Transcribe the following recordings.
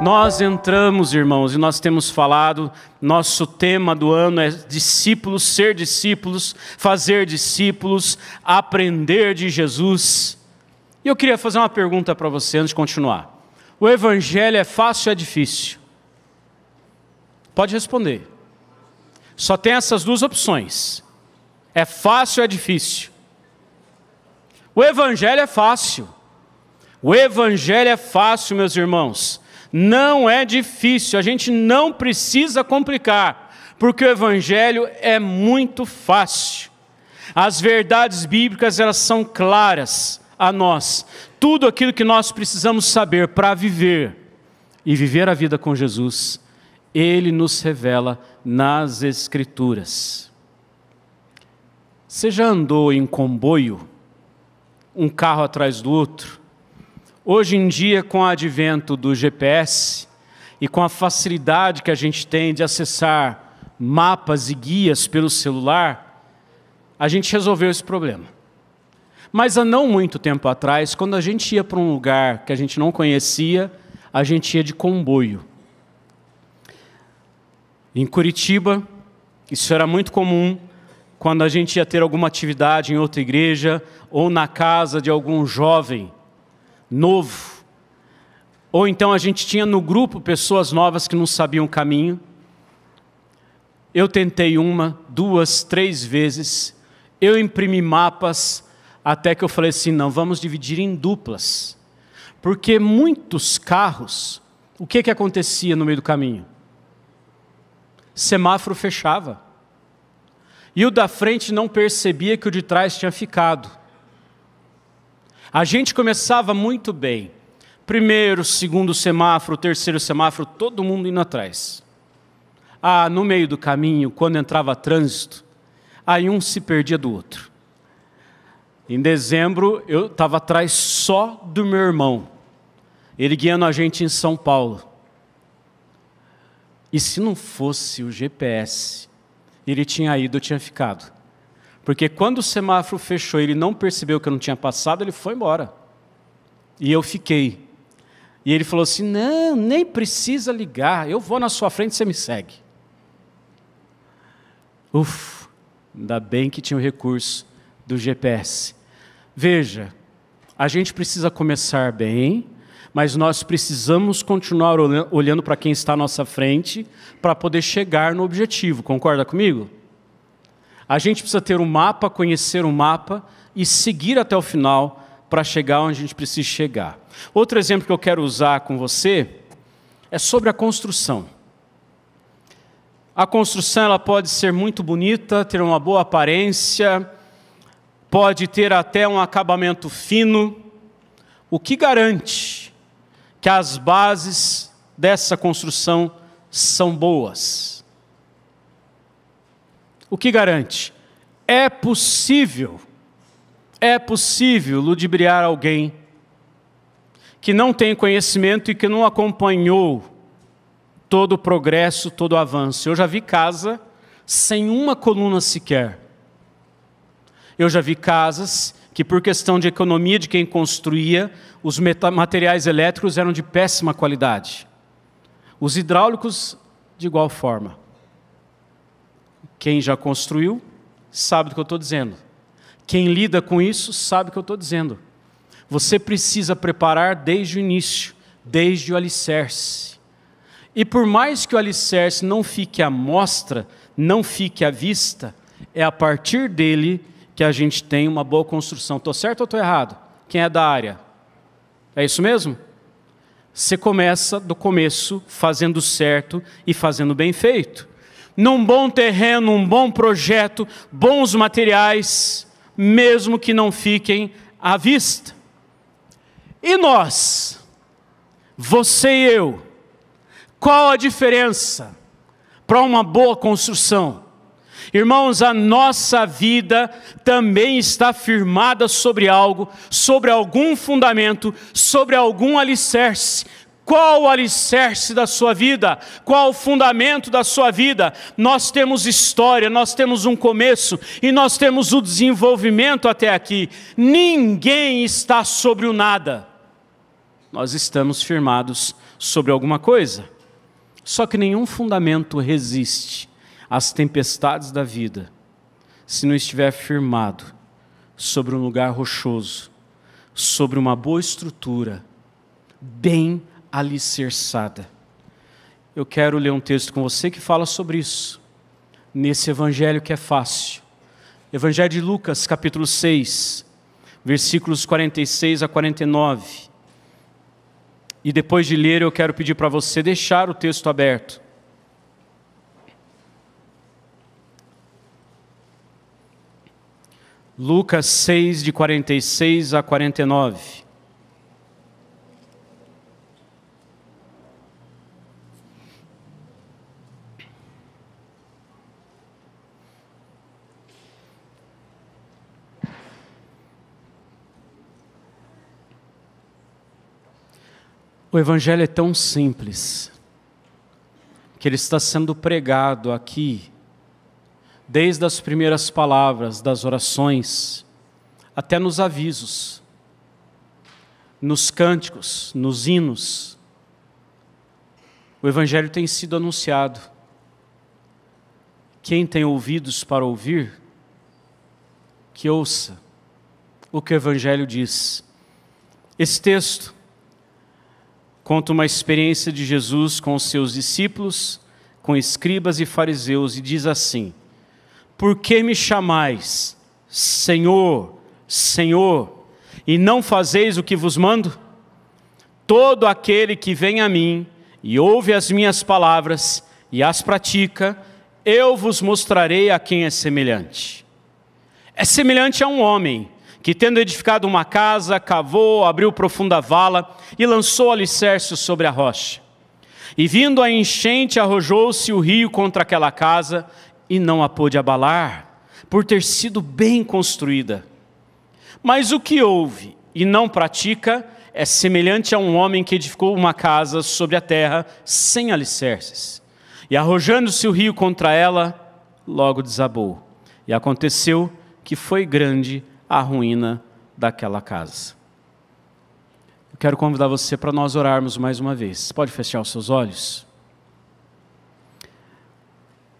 Nós entramos, irmãos, e nós temos falado, nosso tema do ano é discípulos, ser discípulos, fazer discípulos, aprender de Jesus. E eu queria fazer uma pergunta para você antes de continuar. O evangelho é fácil ou é difícil? Pode responder. Só tem essas duas opções. É fácil ou é difícil? O evangelho é fácil. O evangelho é fácil, meus irmãos. Não é difícil, a gente não precisa complicar, porque o evangelho é muito fácil. As verdades bíblicas, elas são claras a nós. Tudo aquilo que nós precisamos saber para viver e viver a vida com Jesus, Ele nos revela nas Escrituras. Você já andou em comboio, um carro atrás do outro? Hoje em dia, com o advento do GPS e com a facilidade que a gente tem de acessar mapas e guias pelo celular, a gente resolveu esse problema. Mas há não muito tempo atrás, quando a gente ia para um lugar que a gente não conhecia, a gente ia de comboio. Em Curitiba, isso era muito comum, quando a gente ia ter alguma atividade em outra igreja ou na casa de algum jovem novo, ou então a gente tinha no grupo pessoas novas que não sabiam o caminho. Eu tentei 1, 2, 3 vezes, eu imprimi mapas, até que eu falei assim, não, vamos dividir em duplas, porque muitos carros, o que acontecia no meio do caminho? Semáforo fechava, e o da frente não percebia que o de trás tinha ficado. A gente começava muito bem. Primeiro, segundo semáforo, terceiro semáforo, todo mundo indo atrás. No meio do caminho, quando entrava trânsito, aí um se perdia do outro. Em dezembro, eu estava atrás só do meu irmão. Ele guiando a gente em São Paulo. E se não fosse o GPS, ele tinha ido, eu tinha ficado. Porque quando o semáforo fechou, ele não percebeu que eu não tinha passado, ele foi embora. E eu fiquei. E ele falou assim, não, nem precisa ligar, eu vou na sua frente e você me segue. Ainda bem que tinha o recurso do GPS. Veja, a gente precisa começar bem, mas nós precisamos continuar olhando para quem está à nossa frente, para poder chegar no objetivo, concorda comigo? A gente precisa ter um mapa, conhecer um mapa e seguir até o final para chegar onde a gente precisa chegar. Outro exemplo que eu quero usar com você é sobre a construção. A construção ela pode ser muito bonita, ter uma boa aparência, pode ter até um acabamento fino. O que garante que as bases dessa construção são boas? O que garante? É possível ludibriar alguém que não tem conhecimento e que não acompanhou todo o progresso, todo o avanço. Eu já vi casa sem uma coluna sequer. Eu já vi casas que, por questão de economia de quem construía, os materiais elétricos eram de péssima qualidade. Os hidráulicos, de igual forma. Quem já construiu, sabe do que eu estou dizendo. Quem lida com isso, sabe o que eu estou dizendo. Você precisa preparar desde o início, desde o alicerce. E por mais que o alicerce não fique à mostra, não fique à vista, é a partir dele que a gente tem uma boa construção. Estou certo ou estou errado? Quem é da área? É isso mesmo? Você começa do começo, fazendo certo e fazendo bem feito. Num bom terreno, um bom projeto, bons materiais, mesmo que não fiquem à vista. E nós, você e eu, qual a diferença para uma boa construção? Irmãos, a nossa vida também está firmada sobre algo, sobre algum fundamento, sobre algum alicerce. Qual o alicerce da sua vida? Qual o fundamento da sua vida? Nós temos história, nós temos um começo e nós temos o desenvolvimento até aqui. Ninguém está sobre o nada. nós estamos firmados sobre alguma coisa. Só que nenhum fundamento resiste às tempestades da vida se não estiver firmado sobre um lugar rochoso, sobre uma boa estrutura, bem alicerçada. Eu quero ler um texto com você que fala sobre isso, nesse evangelho que é fácil. Evangelho de Lucas, capítulo 6, versículos 46 a 49. E depois de ler, eu quero pedir para você deixar o texto aberto. Lucas 6, de 46 a 49. O Evangelho é tão simples, que ele está sendo pregado aqui, desde as primeiras palavras das orações, até nos avisos, nos cânticos, nos hinos. O Evangelho tem sido anunciado. Quem tem ouvidos para ouvir, que ouça o que o Evangelho diz. Esse texto conta uma experiência de Jesus com os seus discípulos, com escribas e fariseus, e diz assim: por que me chamais Senhor, Senhor, e não fazeis o que vos mando? Todo aquele que vem a mim e ouve as minhas palavras e as pratica, eu vos mostrarei a quem é semelhante. É semelhante a um homem que, tendo edificado uma casa, cavou, abriu profunda vala e lançou alicerce sobre a rocha. E vindo a enchente, arrojou-se o rio contra aquela casa e não a pôde abalar, por ter sido bem construída. Mas o que ouve e não pratica é semelhante a um homem que edificou uma casa sobre a terra sem alicerces. E arrojando-se o rio contra ela, logo desabou. E aconteceu que foi grande a ruína daquela casa. Eu quero convidar você para nós orarmos mais uma vez. Pode fechar os seus olhos?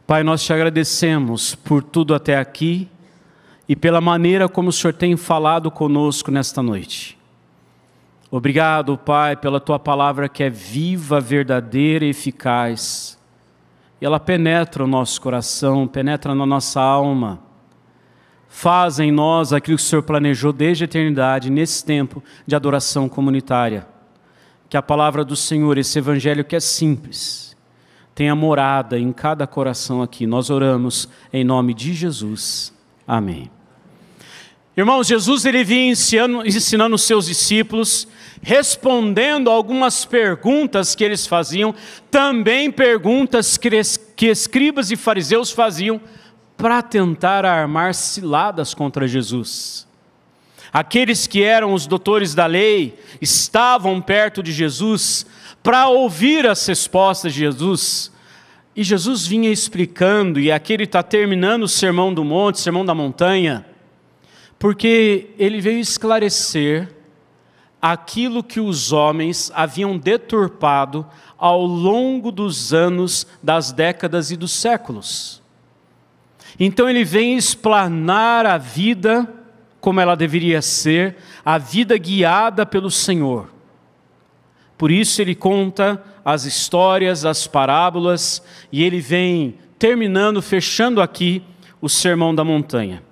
Pai, nós te agradecemos por tudo até aqui e pela maneira como o Senhor tem falado conosco nesta noite. Obrigado, Pai, pela tua palavra que é viva, verdadeira e eficaz. E ela penetra o nosso coração, penetra na nossa alma. Faz em nós aquilo que o Senhor planejou desde a eternidade, nesse tempo de adoração comunitária. Que a palavra do Senhor, esse evangelho que é simples, tenha morada em cada coração aqui. Nós oramos em nome de Jesus. Amém. Irmãos, Jesus ele vinha ensinando os seus discípulos, respondendo algumas perguntas que eles faziam, também perguntas que escribas e fariseus faziam, para tentar armar ciladas contra Jesus. Aqueles que eram os doutores da lei estavam perto de Jesus para ouvir as respostas de Jesus. E Jesus vinha explicando, e aqui ele está terminando o sermão do monte, o sermão da montanha, porque ele veio esclarecer aquilo que os homens haviam deturpado ao longo dos anos, das décadas e dos séculos. Então ele vem explanar a vida como ela deveria ser, a vida guiada pelo Senhor. Por isso ele conta as histórias, as parábolas, e ele vem terminando, fechando aqui o Sermão da Montanha.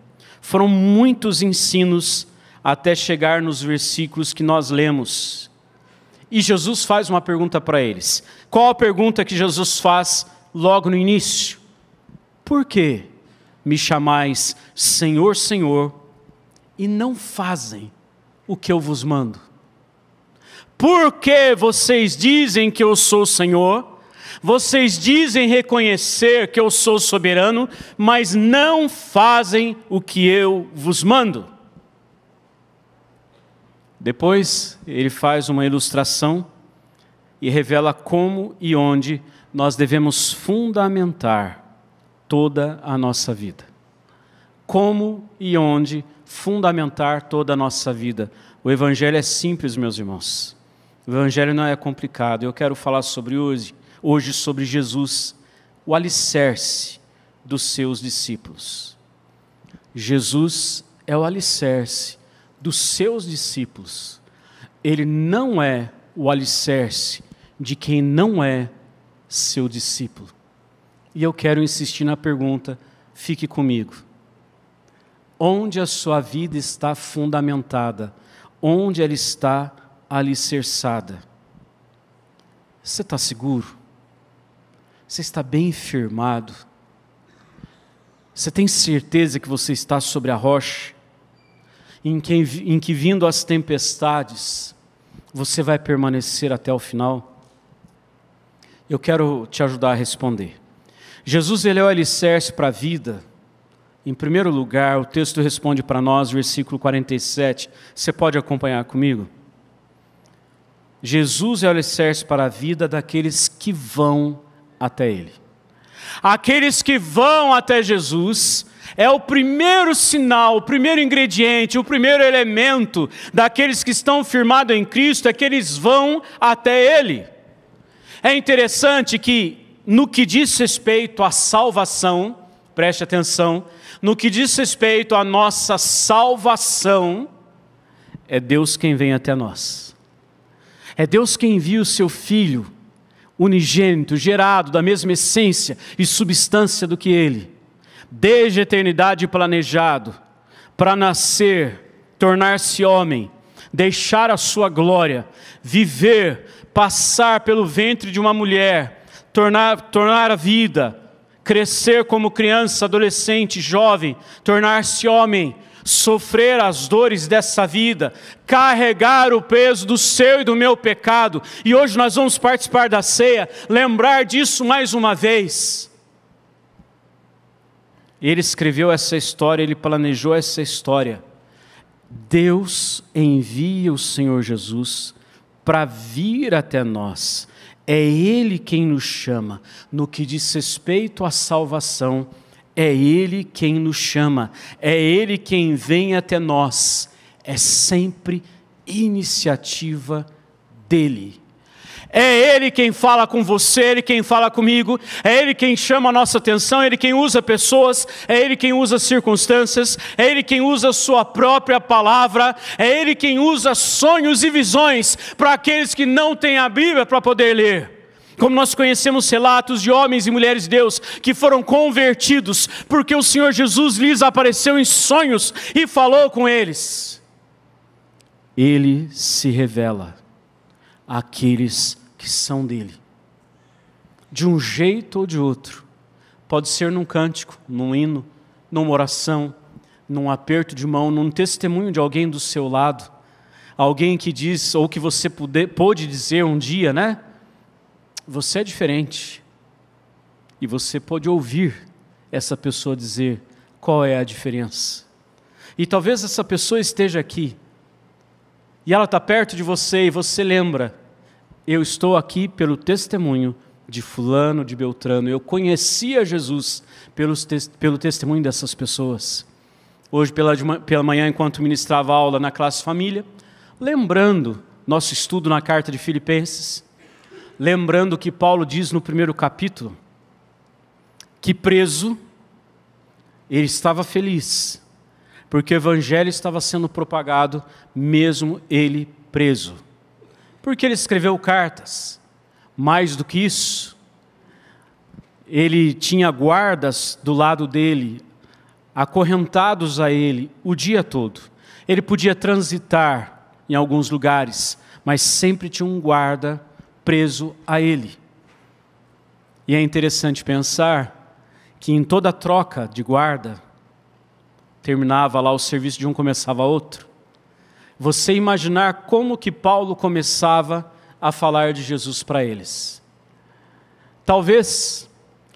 Foram muitos ensinos até chegar nos versículos que nós lemos. E Jesus faz uma pergunta para eles. Qual a pergunta que Jesus faz logo no início? Por quê me chamais Senhor, Senhor, e não fazem o que eu vos mando? Porque vocês dizem que eu sou Senhor, vocês dizem reconhecer que eu sou soberano, mas não fazem o que eu vos mando. Depois ele faz uma ilustração e revela como e onde nós devemos fundamentar toda a nossa vida. Como e onde fundamentar toda a nossa vida. O Evangelho é simples, meus irmãos. O Evangelho não é complicado. Eu quero falar hoje sobre Jesus, o alicerce dos seus discípulos. Jesus é o alicerce dos seus discípulos. Ele não é o alicerce de quem não é seu discípulo. E eu quero insistir na pergunta, fique comigo. Onde a sua vida está fundamentada? Onde ela está alicerçada? Você está seguro? Você está bem firmado? Você tem certeza que você está sobre a rocha? Em que vindo as tempestades, você vai permanecer até o final? Eu quero te ajudar a responder. Jesus, ele é o alicerce para a vida. Em primeiro lugar, o texto responde para nós, versículo 47. Você pode acompanhar comigo? Jesus é o alicerce para a vida daqueles que vão até Ele. Aqueles que vão até Jesus é o primeiro sinal, o primeiro ingrediente, o primeiro elemento daqueles que estão firmados em Cristo, é que eles vão até Ele. É interessante que, no que diz respeito à salvação, preste atenção, no que diz respeito à nossa salvação, é Deus quem vem até nós. É Deus quem envia o seu Filho, unigênito, gerado da mesma essência e substância do que Ele, desde a eternidade planejado, para nascer, tornar-se homem, deixar a sua glória, viver, passar pelo ventre de uma mulher, tornar a vida, crescer como criança, adolescente, jovem, tornar-se homem, sofrer as dores dessa vida, carregar o peso do seu e do meu pecado. E hoje nós vamos participar da ceia, lembrar disso mais uma vez. Ele escreveu essa história, ele planejou essa história. Deus envia o Senhor Jesus para vir até nós. É Ele quem nos chama. No que diz respeito à salvação, é Ele quem nos chama. É Ele quem vem até nós. É sempre iniciativa dEle. É Ele quem fala com você, Ele quem fala comigo, é Ele quem chama a nossa atenção, é Ele quem usa pessoas, é Ele quem usa circunstâncias, é Ele quem usa a sua própria palavra, é Ele quem usa sonhos e visões para aqueles que não têm a Bíblia para poder ler. Como nós conhecemos relatos de homens e mulheres de Deus que foram convertidos porque o Senhor Jesus lhes apareceu em sonhos e falou com eles. Ele se revela àqueles que são dele, de um jeito ou de outro. Pode ser num cântico, num hino, numa oração, num aperto de mão, num testemunho de alguém do seu lado, alguém que diz, ou que você pôde dizer um dia, né? Você é diferente. E você pode ouvir essa pessoa dizer qual é a diferença. E talvez essa pessoa esteja aqui, e ela está perto de você, e você lembra, eu estou aqui pelo testemunho de fulano, de Beltrano. Eu conhecia Jesus pelo testemunho dessas pessoas. Hoje pela manhã, enquanto ministrava aula na classe família, lembrando nosso estudo na carta de Filipenses, lembrando que Paulo diz no primeiro capítulo, que preso, ele estava feliz, porque o evangelho estava sendo propagado, mesmo ele preso. Porque ele escreveu cartas. Mais do que isso, ele tinha guardas do lado dele, acorrentados a ele o dia todo. Ele podia transitar em alguns lugares, mas sempre tinha um guarda preso a ele. E é interessante pensar que em toda troca de guarda, terminava lá o serviço de um, começava outro. Você imaginar como que Paulo começava a falar de Jesus para eles. Talvez,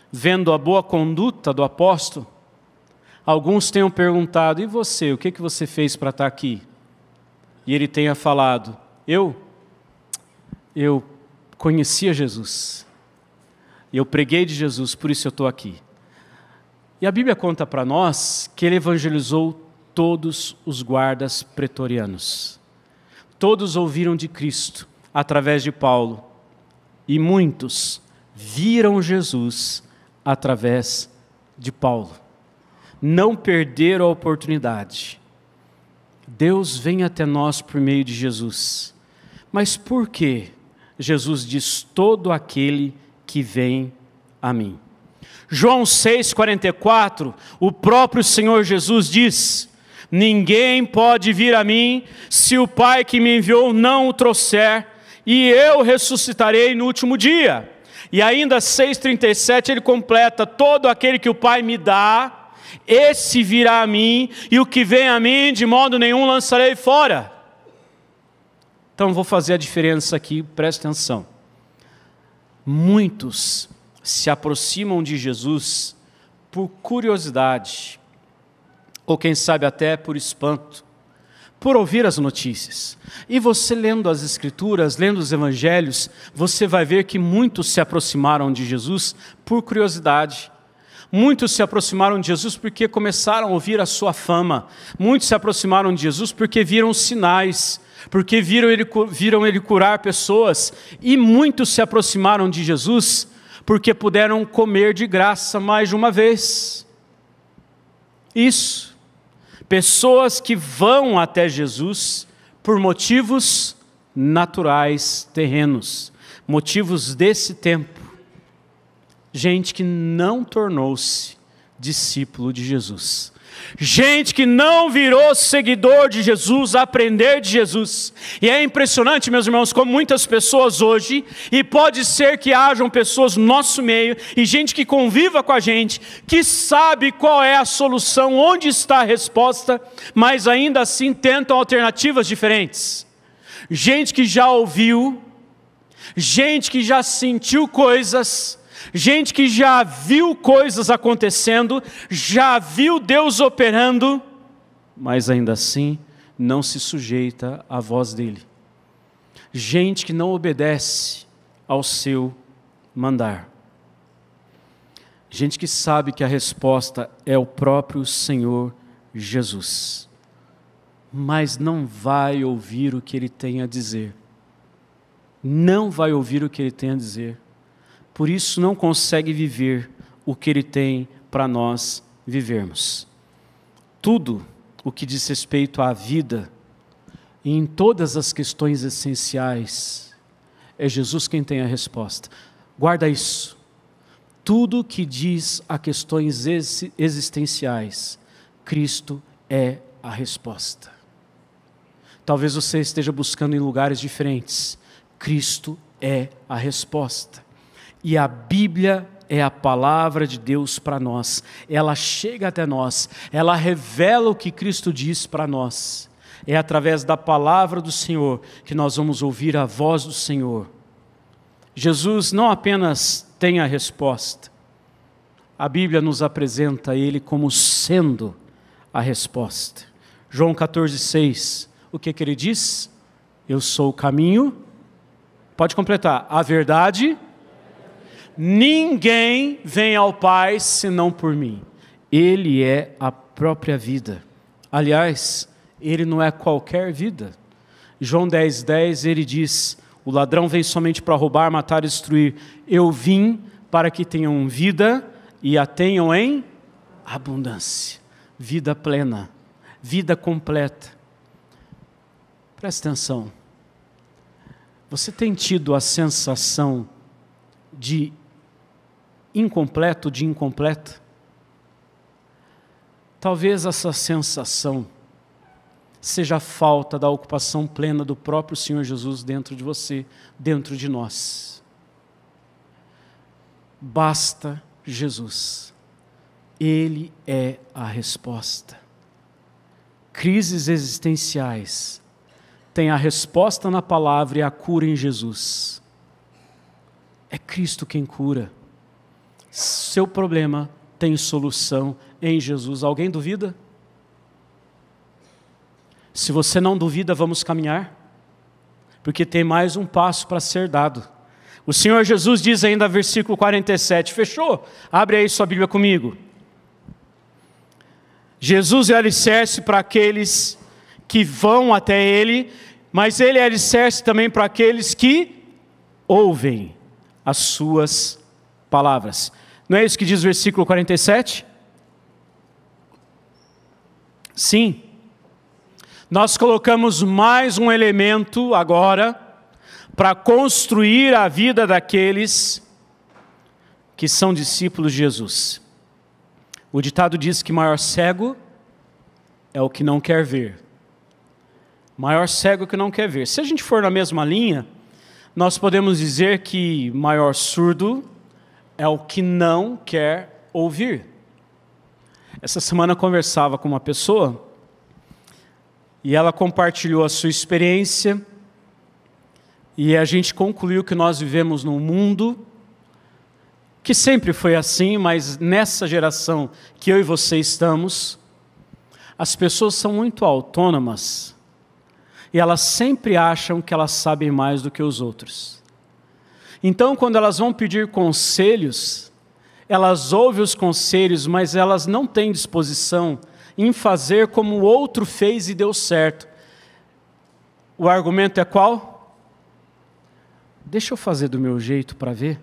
vendo a boa conduta do apóstolo, alguns tenham perguntado, e você, o que você fez para estar aqui? E ele tenha falado, eu conhecia Jesus, eu preguei de Jesus, por isso eu estou aqui. E a Bíblia conta para nós que ele evangelizou todos os guardas pretorianos. Todos ouviram de Cristo, através de Paulo, e muitos viram Jesus através de Paulo. Não perderam a oportunidade. Deus vem até nós por meio de Jesus. Mas por que Jesus diz: todo aquele que vem a mim? João 6,44, o próprio Senhor Jesus diz: ninguém pode vir a mim se o Pai que me enviou não o trouxer, e eu ressuscitarei no último dia. E ainda 6,37 ele completa: todo aquele que o Pai me dá, esse virá a mim, e o que vem a mim de modo nenhum lançarei fora. Então vou fazer a diferença aqui, preste atenção. Muitos se aproximam de Jesus por curiosidade, ou quem sabe até por espanto, por ouvir as notícias. E você lendo as Escrituras, lendo os Evangelhos, você vai ver que muitos se aproximaram de Jesus por curiosidade. Muitos se aproximaram de Jesus porque começaram a ouvir a sua fama. Muitos se aproximaram de Jesus porque viram sinais, porque viram ele curar pessoas. E muitos se aproximaram de Jesus porque puderam comer de graça mais de uma vez. Isso. Pessoas que vão até Jesus por motivos naturais, terrenos, motivos desse tempo. Gente que não tornou-se discípulo de Jesus. Gente que não virou seguidor de Jesus, aprender de Jesus. E é impressionante, meus irmãos, como muitas pessoas hoje, e pode ser que hajam pessoas no nosso meio, e gente que conviva com a gente, que sabe qual é a solução, onde está a resposta, mas ainda assim tentam alternativas diferentes. Gente que já ouviu, gente que já sentiu coisas, gente que já viu coisas acontecendo, já viu Deus operando, mas ainda assim não se sujeita à voz dele. Gente que não obedece ao seu mandar. Gente que sabe que a resposta é o próprio Senhor Jesus, mas não vai ouvir o que ele tem a dizer. Não vai ouvir o que ele tem a dizer. Por isso não consegue viver o que ele tem para nós vivermos. Tudo o que diz respeito à vida, e em todas as questões essenciais, é Jesus quem tem a resposta. Guarda isso. Tudo que diz a questões existenciais, Cristo é a resposta. Talvez você esteja buscando em lugares diferentes. Cristo é a resposta. E a Bíblia é a palavra de Deus para nós. Ela chega até nós, ela revela o que Cristo diz para nós. É através da palavra do Senhor que nós vamos ouvir a voz do Senhor. Jesus não apenas tem a resposta, a Bíblia nos apresenta Ele como sendo a resposta. João 14,6, o que Ele diz? Eu sou o caminho, pode completar, a verdade. Ninguém vem ao Pai senão por mim. Ele é a própria vida. Aliás, Ele não é qualquer vida. João 10,10, Ele diz: o ladrão vem somente para roubar, matar e destruir. Eu vim para que tenham vida e a tenham em abundância. Vida plena, vida completa. Presta atenção. Você tem tido a sensação de incompleto, de incompleta? Talvez essa sensação seja a falta da ocupação plena do próprio Senhor Jesus dentro de você, dentro de nós. Basta Jesus. Ele é a resposta. Crises existenciais têm a resposta na palavra e a cura em Jesus. É Cristo quem cura. Seu problema tem solução em Jesus. Alguém duvida? Se você não duvida, vamos caminhar, porque tem mais um passo para ser dado. O Senhor Jesus diz ainda, versículo 47, fechou? Abre aí sua Bíblia comigo. Jesus é alicerce para aqueles que vão até Ele, mas ele é alicerce também para aqueles que ouvem as suas palavras. Não é isso que diz o versículo 47? Sim. Nós colocamos mais um elemento agora para construir a vida daqueles que são discípulos de Jesus. O ditado diz que maior cego é o que não quer ver. Maior cego que não quer ver. Se a gente for na mesma linha, nós podemos dizer que maior surdo é o que não quer ouvir. Essa semana eu conversava com uma pessoa e ela compartilhou a sua experiência e a gente concluiu que nós vivemos num mundo que sempre foi assim, mas nessa geração que eu e você estamos, as pessoas são muito autônomas e elas sempre acham que elas sabem mais do que os outros. Então, quando elas vão pedir conselhos, elas ouvem os conselhos, mas elas não têm disposição em fazer como o outro fez e deu certo. O argumento é qual? Deixa eu fazer do meu jeito para ver.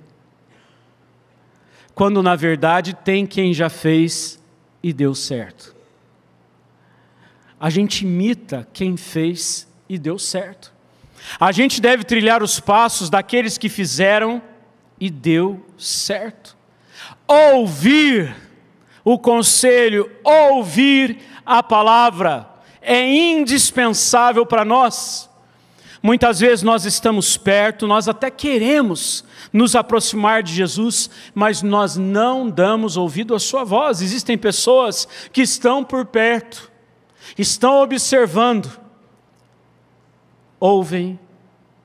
Quando na verdade tem quem já fez e deu certo. A gente imita quem fez e deu certo. A gente deve trilhar os passos daqueles que fizeram e deu certo. Ouvir o conselho, ouvir a palavra é indispensável para nós. Muitas vezes nós estamos perto, nós até queremos nos aproximar de Jesus, mas nós não damos ouvido à sua voz. Existem pessoas que estão por perto, estão observando, ouvem,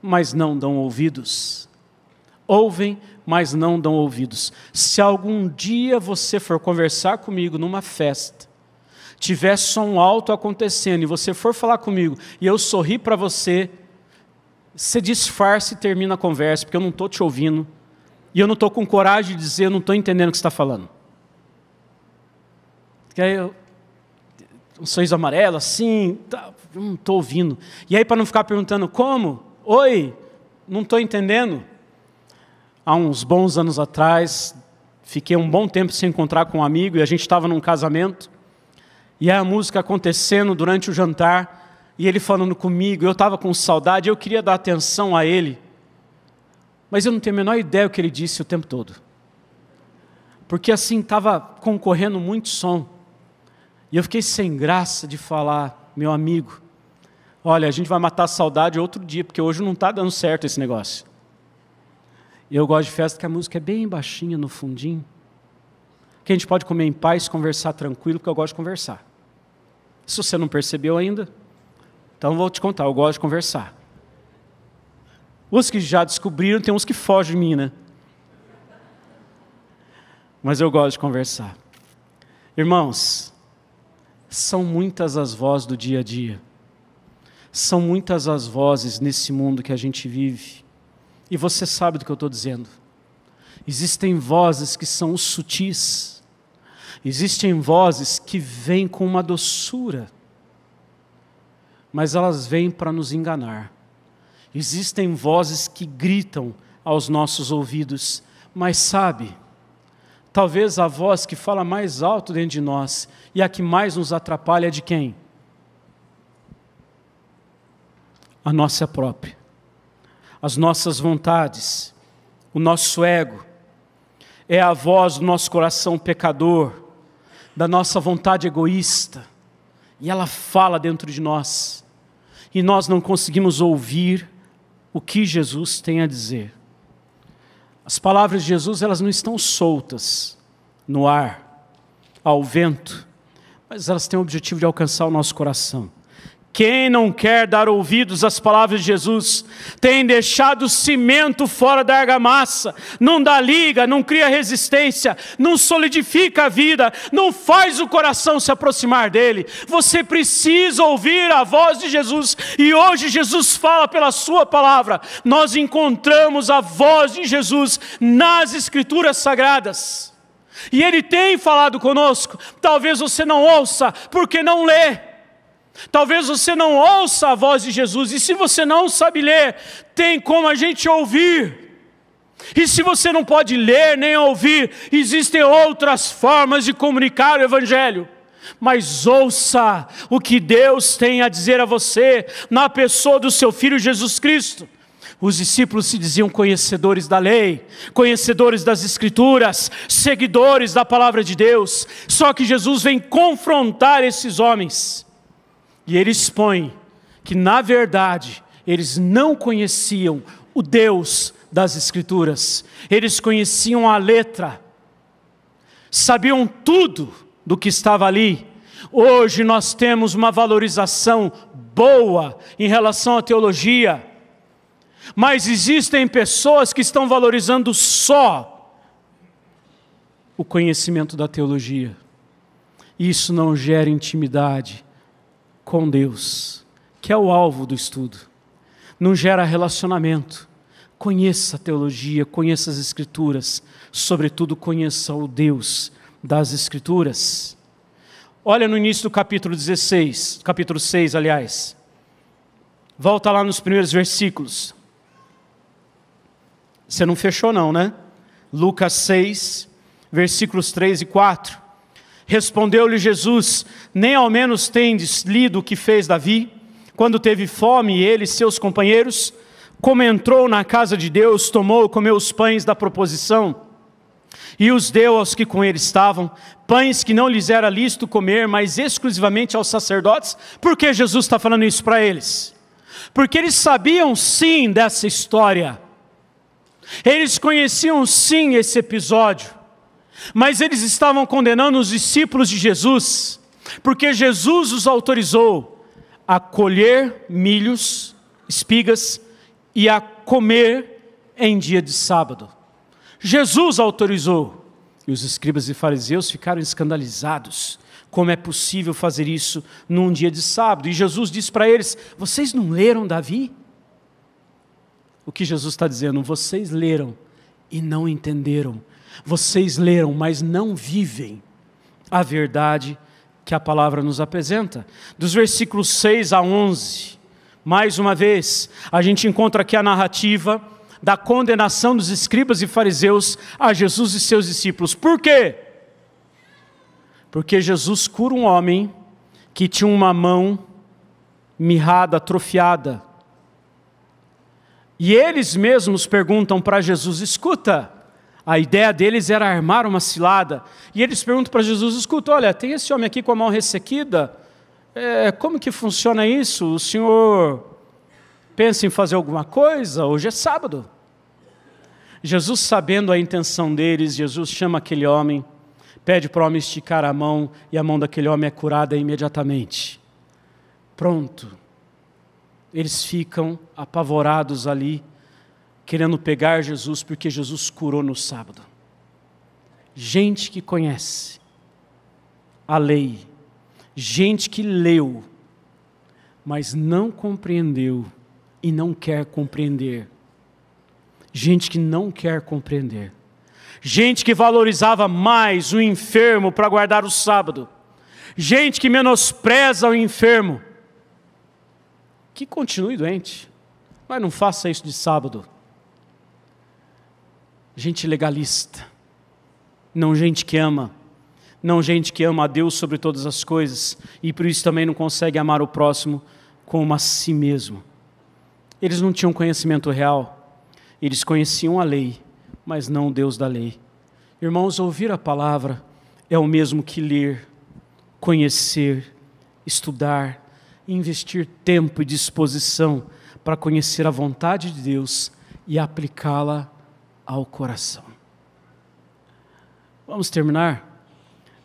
mas não dão ouvidos. Ouvem, mas não dão ouvidos. Se algum dia você for conversar comigo numa festa, tiver som alto acontecendo e você for falar comigo e eu sorrir para você, você disfarça e termina a conversa, porque eu não estou te ouvindo e eu não estou com coragem de dizer, eu não estou entendendo o que você está falando. Porque aí um sorriso amarelo, assim, eu não estou ouvindo. E aí, para não ficar perguntando como, oi, não estou entendendo. Há uns bons anos atrás, fiquei um bom tempo sem encontrar com um amigo e a gente estava num casamento. E aí a música acontecendo durante o jantar, e ele falando comigo, eu estava com saudade, eu queria dar atenção a ele, mas eu não tenho a menor ideia do que ele disse o tempo todo. Porque assim, estava concorrendo muito som. E eu fiquei sem graça de falar, meu amigo, olha, a gente vai matar a saudade outro dia, porque hoje não está dando certo esse negócio. E eu gosto de festa que a música é bem baixinha no fundinho, que a gente pode comer em paz, conversar tranquilo, porque eu gosto de conversar. Se você não percebeu ainda, então vou te contar, eu gosto de conversar. Os que já descobriram, tem uns que fogem de mim, né? Mas eu gosto de conversar. Irmãos, são muitas as vozes do dia a dia. São muitas as vozes nesse mundo que a gente vive. E você sabe do que eu estou dizendo. Existem vozes que são sutis. Existem vozes que vêm com uma doçura. Mas elas vêm para nos enganar. Existem vozes que gritam aos nossos ouvidos. Mas sabe, talvez a voz que fala mais alto dentro de nós e a que mais nos atrapalha é de quem? A nossa própria. As nossas vontades, o nosso ego. É a voz do nosso coração pecador, da nossa vontade egoísta. E ela fala dentro de nós. E nós não conseguimos ouvir o que Jesus tem a dizer. As palavras de Jesus, elas não estão soltas no ar, ao vento, mas elas têm o objetivo de alcançar o nosso coração. Quem não quer dar ouvidos às palavras de Jesus, tem deixado o cimento fora da argamassa, não dá liga, não cria resistência, não solidifica a vida, não faz o coração se aproximar dele. Você precisa ouvir a voz de Jesus, e hoje Jesus fala pela sua palavra. Nós encontramos a voz de Jesus nas Escrituras Sagradas, e Ele tem falado conosco. Talvez você não ouça, porque não lê. Talvez você não ouça a voz de Jesus, e se você não sabe ler, tem como a gente ouvir. E se você não pode ler nem ouvir, existem outras formas de comunicar o Evangelho. Mas ouça o que Deus tem a dizer a você, na pessoa do seu Filho Jesus Cristo. Os discípulos se diziam conhecedores da lei, conhecedores das Escrituras, seguidores da palavra de Deus. Só que Jesus vem confrontar esses homens. E ele expõe que, na verdade, eles não conheciam o Deus das Escrituras. Eles conheciam a letra, sabiam tudo do que estava ali. Hoje nós temos uma valorização boa em relação à teologia, mas existem pessoas que estão valorizando só o conhecimento da teologia. Isso não gera intimidade com Deus, que é o alvo do estudo. Não gera relacionamento. Conheça a teologia, conheça as Escrituras, sobretudo conheça o Deus das Escrituras. Olha no início do capítulo 16, capítulo 6, aliás. Volta lá nos primeiros versículos. Você não fechou não, né? Lucas 6, versículos 3 e 4. Respondeu-lhe Jesus: nem ao menos tendes lido o que fez Davi, quando teve fome, ele e seus companheiros, como entrou na casa de Deus, tomou e comeu os pães da proposição, e os deu aos que com ele estavam, pães que não lhes era lícito comer, mas exclusivamente aos sacerdotes. Por que Jesus está falando isso para eles? Porque eles sabiam sim dessa história, eles conheciam sim esse episódio, mas eles estavam condenando os discípulos de Jesus, porque Jesus os autorizou a colher milhos, espigas, e a comer em dia de sábado. Jesus autorizou, e os escribas e fariseus ficaram escandalizados. Como é possível fazer isso num dia de sábado? E Jesus disse para eles: vocês não leram Davi? O que Jesus está dizendo? Vocês leram e não entenderam. Vocês leram, mas não vivem a verdade que a palavra nos apresenta. Dos versículos 6 a 11, mais uma vez, a gente encontra aqui a narrativa da condenação dos escribas e fariseus a Jesus e seus discípulos. Por quê? Porque Jesus cura um homem que tinha uma mão mirrada, atrofiada. E eles mesmos perguntam para Jesus: escuta, a ideia deles era armar uma cilada. E eles perguntam para Jesus: escuta, olha, tem esse homem aqui com a mão ressequida, como que funciona isso? O senhor pensa em fazer alguma coisa? Hoje é sábado. Jesus, sabendo a intenção deles, Jesus chama aquele homem, pede para o homem esticar a mão, e a mão daquele homem é curada imediatamente. Pronto. Eles ficam apavorados ali, querendo pegar Jesus, porque Jesus curou no sábado. Gente que conhece a lei, gente que leu, mas não compreendeu e não quer compreender. Gente que não quer compreender. Gente que valorizava mais o enfermo para guardar o sábado. Gente que menospreza o enfermo. Que continue doente, mas não faça isso de sábado. Gente legalista. Não gente que ama. Não gente que ama a Deus sobre todas as coisas. E por isso também não consegue amar o próximo como a si mesmo. Eles não tinham conhecimento real. Eles conheciam a lei, mas não o Deus da lei. Irmãos, ouvir a palavra é o mesmo que ler, conhecer, estudar, investir tempo e disposição para conhecer a vontade de Deus e aplicá-la ao coração. Vamos terminar?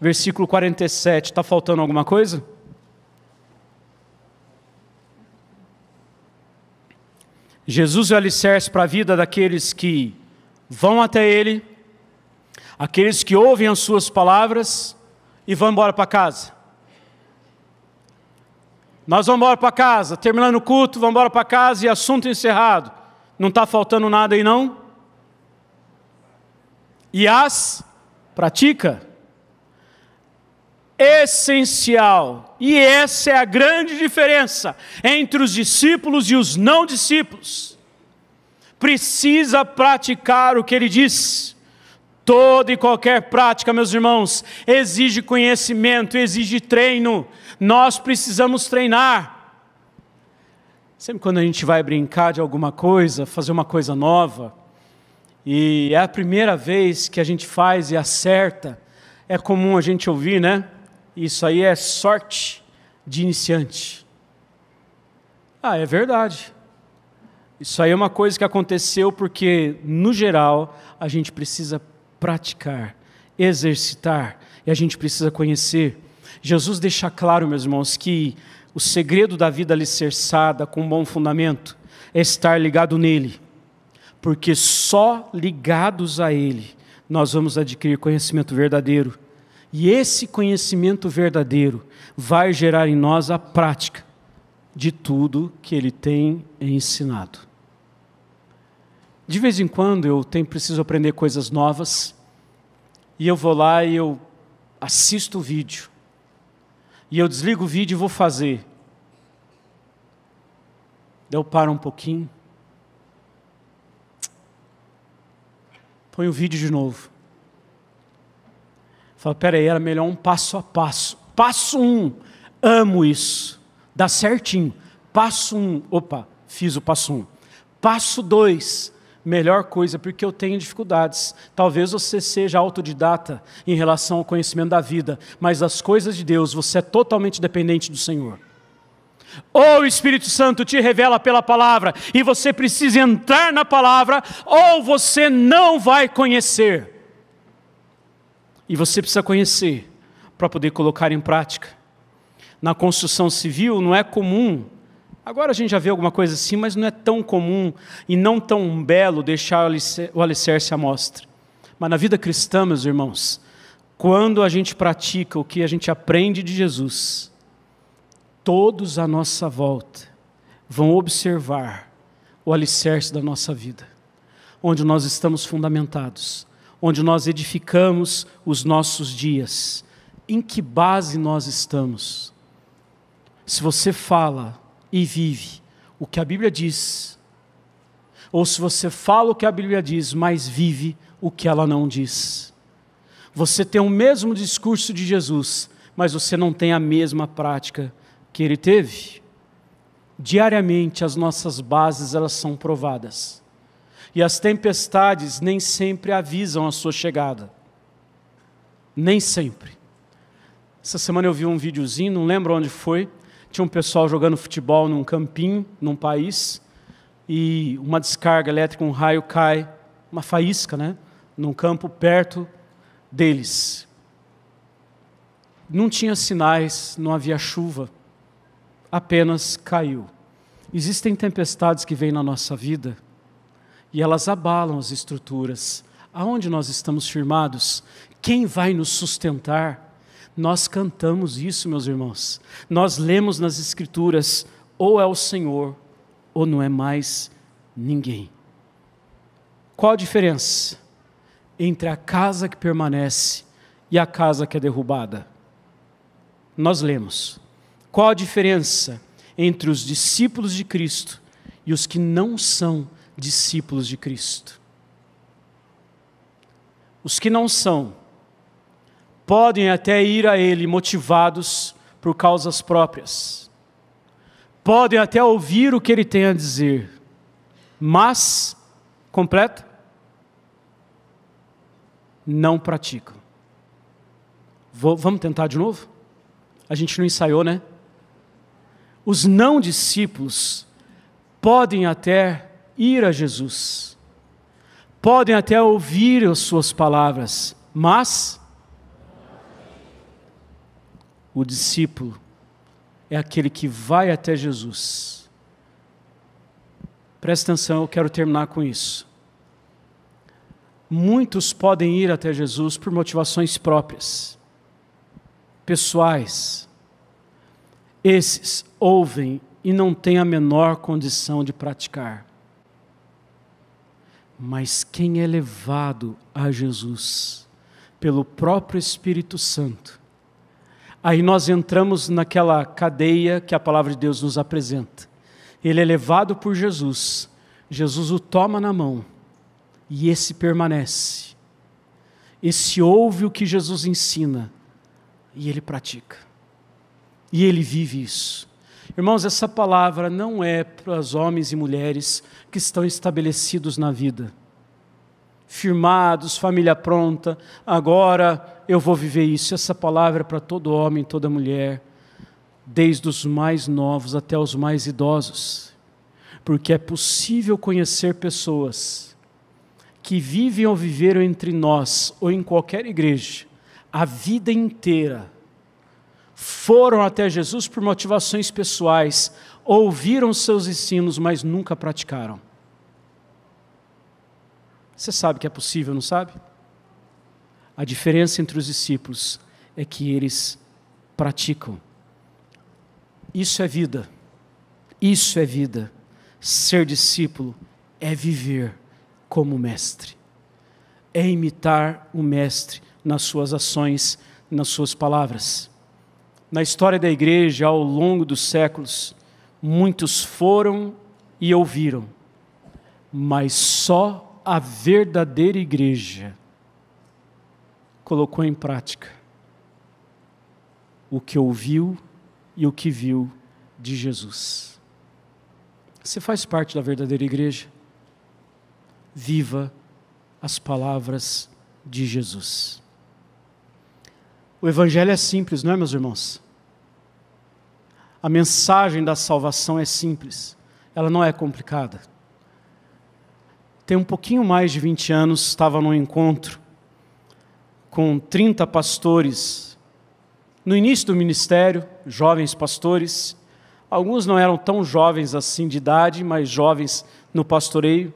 Versículo 47, está faltando alguma coisa? Jesus é o alicerce para a vida daqueles que vão até Ele, aqueles que ouvem as suas palavras e vão embora para casa. Nós vamos embora para casa, terminando o culto, vamos embora para casa e assunto encerrado. Não está faltando nada aí não? E as pratica. essencial, e essa é a grande diferença entre os discípulos e os não discípulos. Precisa praticar o que ele diz. Toda e qualquer prática, meus irmãos, exige conhecimento, exige treino. Nós precisamos treinar. Sempre quando a gente vai brincar de alguma coisa, fazer uma coisa nova, e é a primeira vez que a gente faz e acerta, é comum a gente ouvir, né? Isso aí é sorte de iniciante. É verdade. Isso aí é uma coisa que aconteceu porque, no geral, a gente precisa praticar, exercitar, e a gente precisa conhecer. Jesus deixa claro, meus irmãos, que o segredo da vida alicerçada com um bom fundamento é estar ligado nele, porque só ligados a ele nós vamos adquirir conhecimento verdadeiro, e esse conhecimento verdadeiro vai gerar em nós a prática de tudo que ele tem ensinado. De vez em quando eu preciso aprender coisas novas, e eu vou lá e eu assisto o vídeo, e eu desligo o vídeo e vou fazer. Eu paro um pouquinho, põe o vídeo de novo. Fala, peraí, era melhor um passo a passo. Passo 1, amo isso, dá certinho. Passo 1, fiz o passo 1. Passo 2, melhor coisa, porque eu tenho dificuldades. Talvez você seja autodidata em relação ao conhecimento da vida, mas das coisas de Deus você é totalmente dependente do Senhor. Ou o Espírito Santo te revela pela palavra, e você precisa entrar na palavra, ou você não vai conhecer. E você precisa conhecer para poder colocar em prática. Na construção civil não é comum, agora a gente já vê alguma coisa assim, mas não é tão comum e não tão belo deixar o alicerce à mostra. Mas na vida cristã, meus irmãos, quando a gente pratica o que a gente aprende de Jesus, todos à nossa volta vão observar o alicerce da nossa vida, onde nós estamos fundamentados, onde nós edificamos os nossos dias, em que base nós estamos. Se você fala e vive o que a Bíblia diz, ou se você fala o que a Bíblia diz, mas vive o que ela não diz, você tem o mesmo discurso de Jesus, mas você não tem a mesma prática que ele teve. Diariamente as nossas bases elas são provadas, e as tempestades nem sempre avisam a sua chegada, nem sempre. Essa semana eu vi um videozinho, não lembro onde foi, tinha um pessoal jogando futebol num campinho, num país, e uma descarga elétrica, um raio cai, uma faísca, né, num campo perto deles. Não tinha sinais, não havia chuva, apenas caiu. Existem tempestades que vêm na nossa vida e elas abalam as estruturas. Aonde nós estamos firmados? Quem vai nos sustentar? Nós cantamos isso, meus irmãos. Nós lemos nas Escrituras, ou é o Senhor, ou não é mais ninguém. Qual a diferença entre a casa que permanece e a casa que é derrubada? Nós lemos. Qual a diferença entre os discípulos de Cristo e os que não são discípulos de Cristo? Os que não são, podem até ir a Ele motivados por causas próprias, podem até ouvir o que Ele tem a dizer, mas, completa, não praticam. Vamos tentar de novo? A gente não ensaiou, né? Os não discípulos podem até ir a Jesus, podem até ouvir as suas palavras, mas o discípulo é aquele que vai até Jesus. Presta atenção, eu quero terminar com isso. Muitos podem ir até Jesus por motivações próprias, pessoais. Esses ouvem e não têm a menor condição de praticar. Mas quem é levado a Jesus pelo próprio Espírito Santo, Aí nós entramos naquela cadeia que a palavra de Deus nos apresenta. Ele é levado por Jesus, Jesus o toma na mão, e esse permanece. Esse ouve o que Jesus ensina, e ele pratica. E ele vive isso. Irmãos, essa palavra não é para os homens e mulheres que estão estabelecidos na vida, firmados, família pronta, agora eu vou viver isso. Essa palavra é para todo homem, toda mulher, desde os mais novos até os mais idosos, porque é possível conhecer pessoas que vivem ou viveram entre nós ou em qualquer igreja a vida inteira, foram até Jesus por motivações pessoais, ouviram seus ensinos, mas nunca praticaram. Você sabe que é possível, não sabe? A diferença entre os discípulos é que eles praticam. Isso é vida. Isso é vida. Ser discípulo é viver como mestre. É imitar o mestre nas suas ações, nas suas palavras. Na história da igreja, ao longo dos séculos, muitos foram e ouviram, mas só a verdadeira igreja colocou em prática o que ouviu e o que viu de Jesus. Você faz parte da verdadeira igreja? Viva as palavras de Jesus. O evangelho é simples, não é, meus irmãos? A mensagem da salvação é simples, ela não é complicada. Tem um pouquinho mais de 20 anos, estava num encontro com 30 pastores, no início do ministério, jovens pastores. Alguns não eram tão jovens assim de idade, mas jovens no pastoreio.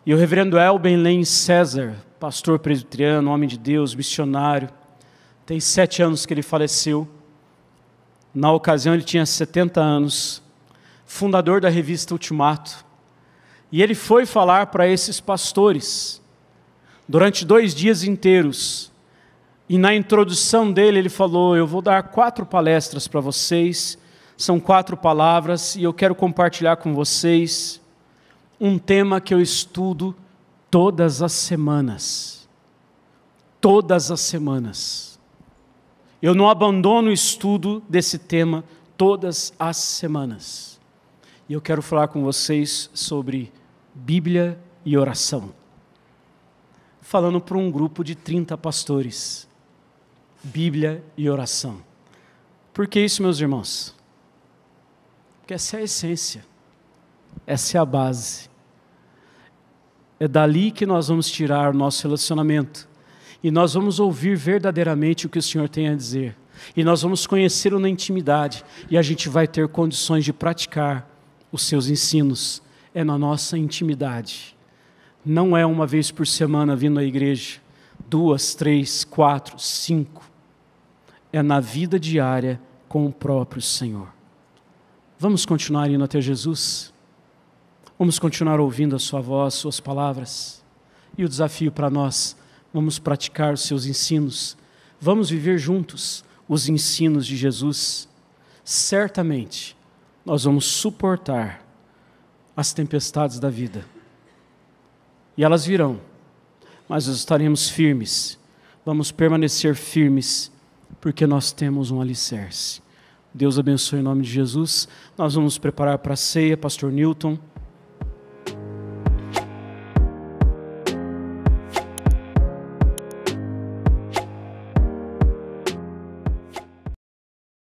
E o reverendo Elben Len César, pastor presbiteriano, homem de Deus, missionário, tem 7 anos que ele faleceu. Na ocasião ele tinha 70 anos, fundador da revista Ultimato. E ele foi falar para esses pastores, durante 2 dias inteiros. E na introdução dele ele falou: eu vou dar 4 palestras para vocês, são 4 palavras, e eu quero compartilhar com vocês um tema que eu estudo todas as semanas. Todas as semanas. Eu não abandono o estudo desse tema todas as semanas. E eu quero falar com vocês sobre Bíblia e oração. Falando para um grupo de 30 pastores. Bíblia e oração. Por que isso, meus irmãos? Porque essa é a essência. Essa é a base. É dali que nós vamos tirar o nosso relacionamento. E nós vamos ouvir verdadeiramente o que o Senhor tem a dizer. E nós vamos conhecê-lo na intimidade. E a gente vai ter condições de praticar os seus ensinos. É na nossa intimidade. Não é uma vez por semana vindo à igreja. 2, 3, 4, 5. É na vida diária com o próprio Senhor. Vamos continuar indo até Jesus? Vamos continuar ouvindo a sua voz, suas palavras? E o desafio para nós: vamos praticar os seus ensinos. Vamos viver juntos os ensinos de Jesus. Certamente, nós vamos suportar as tempestades da vida. E elas virão, mas nós estaremos firmes. Vamos permanecer firmes, porque nós temos um alicerce. Deus abençoe em nome de Jesus. Nós vamos preparar para a ceia, pastor Newton.